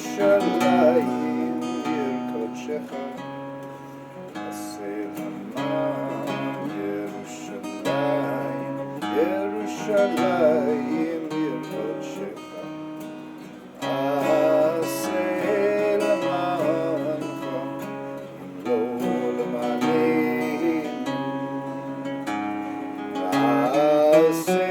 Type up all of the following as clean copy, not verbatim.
Yerushalayim ir kodshecha aseh haman Yerushalayim Yerushalayim ir kodshecha aseh lemancha lo lemanim aseh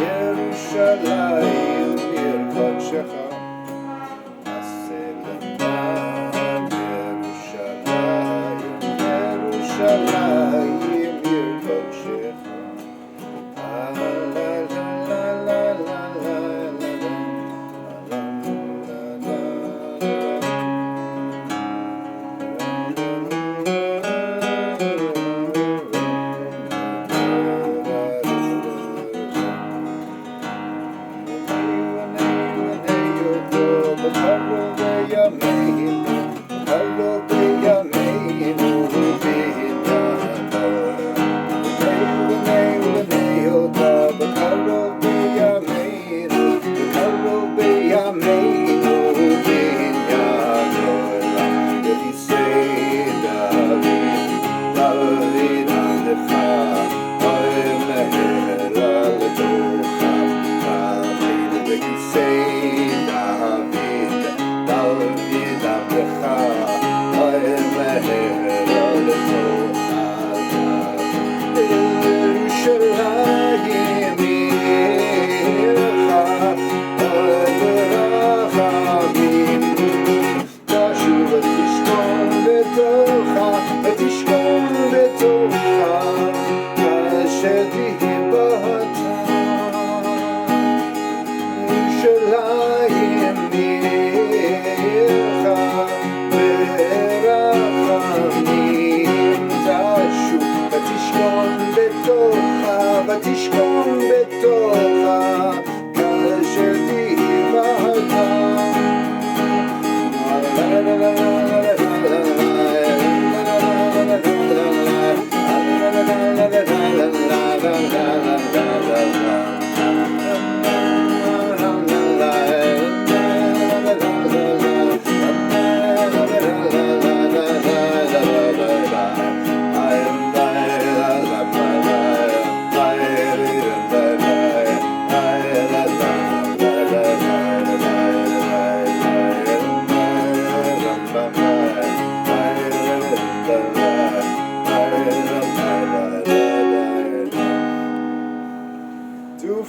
Yerushalayim ir kodshecha aseh leman Yerushalayim Yerushalayim ir kodshecha la la la la la la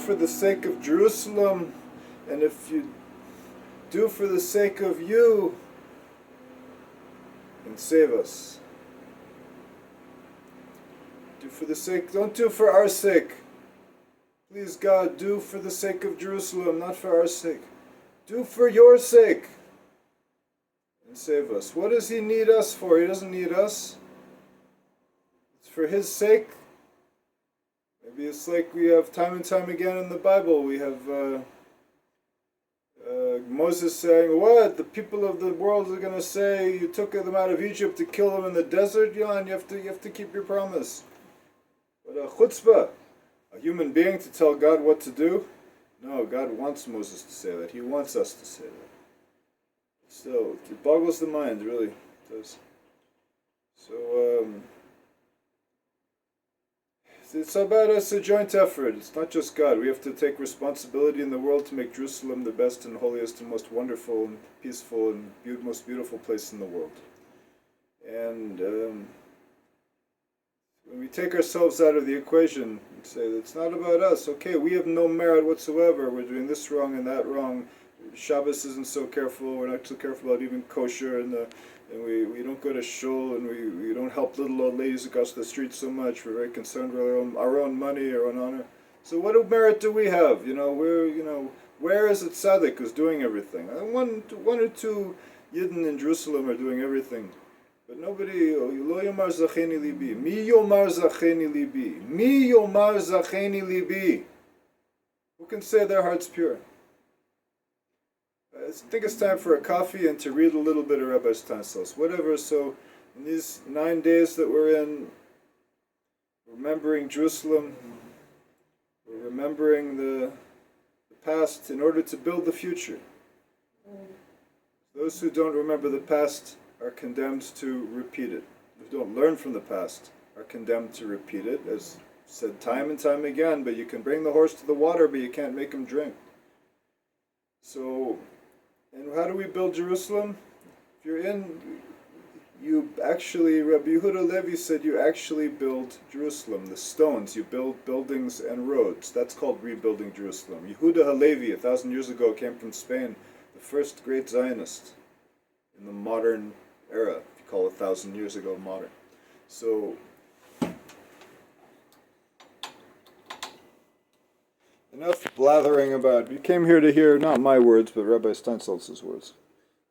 for the sake of Jerusalem, and if you do for the sake of you, and save us. Do for the sake, don't do for our sake. Please God, do for the sake of Jerusalem, not for our sake. Do for your sake, and save us. What does he need us for? He doesn't need us. It's for his sake. Maybe it's like we have time and time again in the Bible. We have Moses saying, what? The people of the world are going to say, you took them out of Egypt to kill them in the desert? Yeah, and you have to keep your promise. But a chutzpah, a human being to tell God what to do? No, God wants Moses to say that. He wants us to say that. So, it boggles the mind, really. It does. So, it's about us, a joint effort. It's not just God. We have to take responsibility in the world to make Jerusalem the best and holiest and most wonderful and peaceful and most beautiful place in the world. And when we take ourselves out of the equation and say, it's not about us. Okay, we have no merit whatsoever. We're doing this wrong and that wrong. Shabbos isn't so careful. We're not so careful about even kosher, and we don't go to shul, and we don't help little old ladies across the street so much. We're very concerned with our own money, our own honor. So what merit do we have? Where is it tzaddik who's doing everything? One or two Yidden in Jerusalem are doing everything, but nobody. Lo yomar zacheni libi. Mi yomar zacheni libi. Mi yomar zacheni libi. Who can say their heart's pure? I think it's time for a coffee and to read a little bit of Rabbi Steinsaltz. Whatever, so In these 9 days that we're in, remembering Jerusalem, we're remembering the past in order to build the future. Those who don't remember the past are condemned to repeat it. Those who don't learn from the past are condemned to repeat it, as said time and time again. But you can bring the horse to the water, but you can't make him drink. So, and how do we build Jerusalem? If you're in, you actually, Rabbi Yehuda Levi said you actually build Jerusalem. The stones, you build buildings and roads. That's called rebuilding Jerusalem. Yehuda Halevi, 1,000 years ago, came from Spain, the first great Zionist in the modern era, if you call 1,000 years ago modern. So, enough blathering about. You came here to hear not my words, but Rabbi Steinsaltz's words.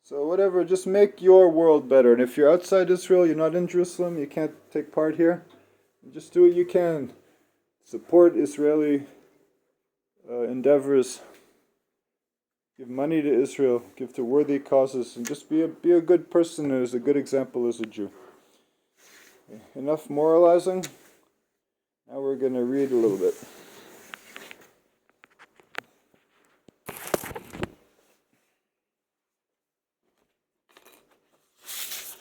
So whatever, just make your world better. And if you're outside Israel, you're not in Jerusalem, you can't take part here, just do what you can. Support Israeli endeavors. Give money to Israel, give to worthy causes, and just be a good person as a good example as a Jew. Okay, enough moralizing. Now we're going to read a little bit.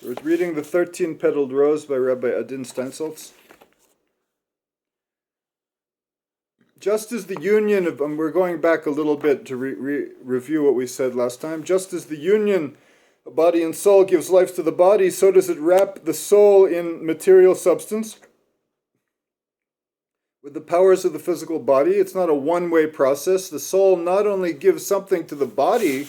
I was reading the 13 Petalled Rose by Rabbi Adin Steinsaltz. Just as the union of, we're going back a little bit to review what we said last time. Just as the union of body and soul gives life to the body, so does it wrap the soul in material substance with the powers of the physical body. It's not a one-way process. The soul not only gives something to the body,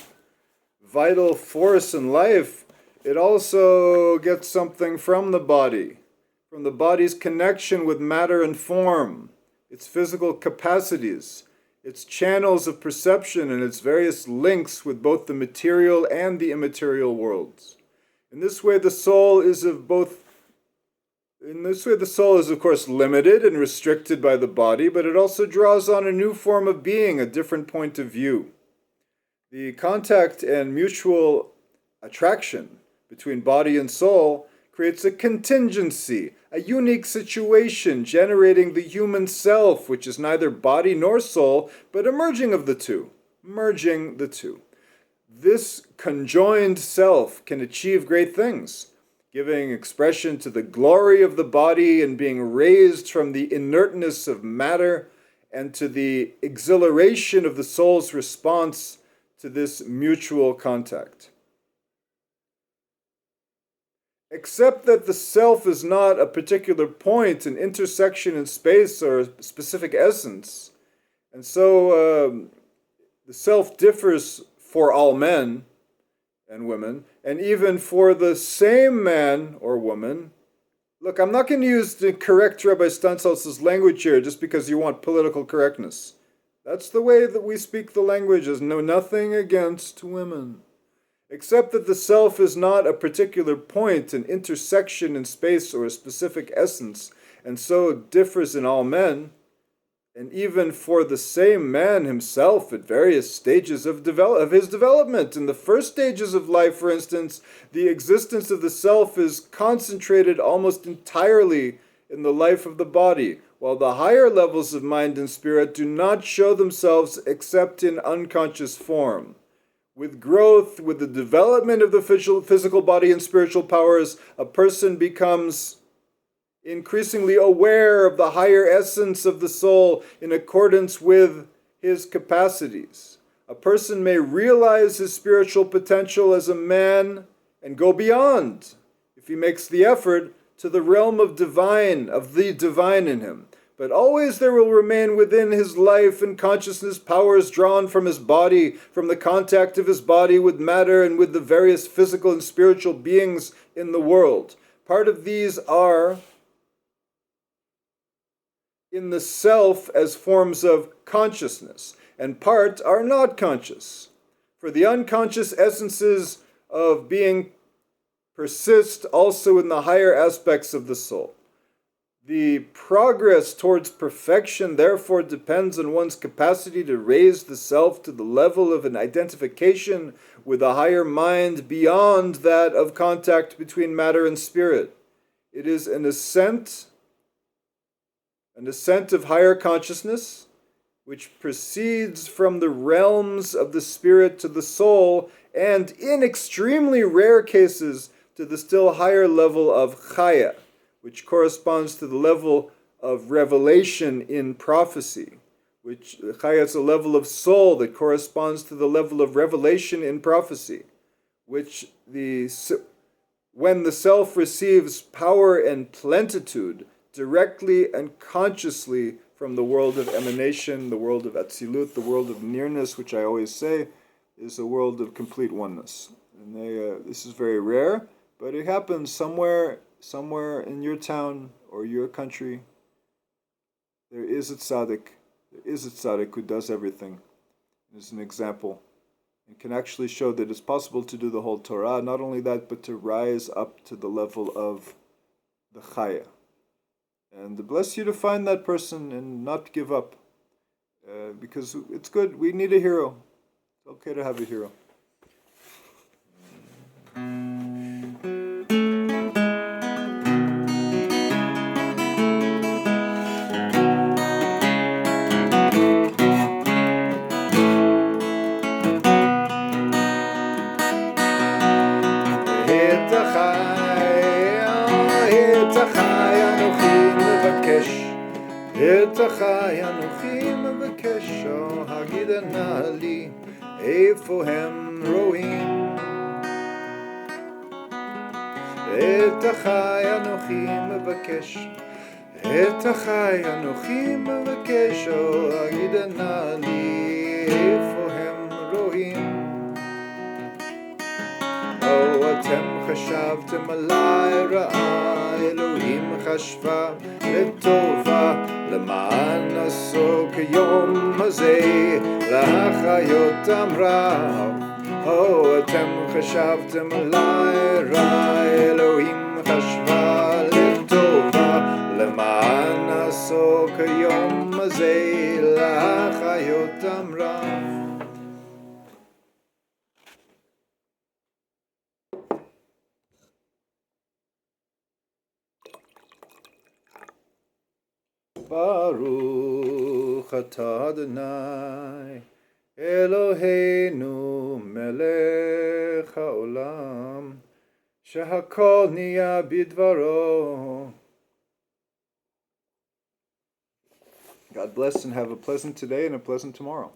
vital force and life, it also gets something from the body's connection with matter and form, its physical capacities, its channels of perception, and its various links with both the material and the immaterial worlds. In this way, the soul is of course limited and restricted by the body, but it also draws on a new form of being, a different point of view. The contact and mutual attraction between body and soul creates a contingency, a unique situation generating the human self, which is neither body nor soul, but a merging of the two. This conjoined self can achieve great things, giving expression to the glory of the body and being raised from the inertness of matter and to the exhilaration of the soul's response to this mutual contact. Except that the self is not a particular point, an intersection in space or a specific essence. And so the self differs for all men and women, and even for the same man or woman. Look, I'm not going to use the correct Rabbi Steinsaltz's language here just because you want political correctness. That's the way that we speak the language, is nothing against women. Except that the self is not a particular point, an intersection in space or a specific essence, and so differs in all men, and even for the same man himself at various stages of his development. In the first stages of life, for instance, the existence of the self is concentrated almost entirely in the life of the body, while the higher levels of mind and spirit do not show themselves except in unconscious form. With growth, with the development of the physical body and spiritual powers, a person becomes increasingly aware of the higher essence of the soul in accordance with his capacities. A person may realize his spiritual potential as a man and go beyond, if he makes the effort, to the realm of the divine in him. But always there will remain within his life and consciousness powers drawn from his body, from the contact of his body with matter and with the various physical and spiritual beings in the world. Part of these are in the self as forms of consciousness, and part are not conscious. For the unconscious essences of being persist also in the higher aspects of the soul. The progress towards perfection therefore depends on one's capacity to raise the self to the level of an identification with a higher mind beyond that of contact between matter and spirit. It is an ascent of higher consciousness, which proceeds from the realms of the spirit to the soul, and in extremely rare cases to the still higher level of chaya, which corresponds to the level of revelation in prophecy, which chaya is a level of soul that corresponds to the level of revelation in prophecy, which when the self receives power and plenitude directly and consciously from the world of emanation, the world of Atzilut, the world of nearness, which I always say is a world of complete oneness. And this is very rare, but it happens somewhere in your town or your country. There is a tzaddik who does everything. As an example, it can actually show that it's possible to do the whole Torah. Not only that, but to rise up to the level of the chaya. And bless you to find that person and not give up, because it's good. We need a hero. It's okay to have a hero. את החי אנוכי מבקש, הגידה נא לי, איפה הם רואים? את החי אנוכי מבקש, את החי אנוכי מבקש, הגידה נא לי, איפה הם רואים? אתם חשבתם עליי רעה, אלוהים חשבה לטובה, למען עשו כיום הזה, להחיות אמרה. אתם חשבתם עליי רע, אלוהים חשבה לטובה, למען עשו כיום הזה, להחיות אמרה. Baruch atah Adonai Eloheinu melech haolam shehakol niya bidvaro. God bless and have a pleasant today and a pleasant tomorrow.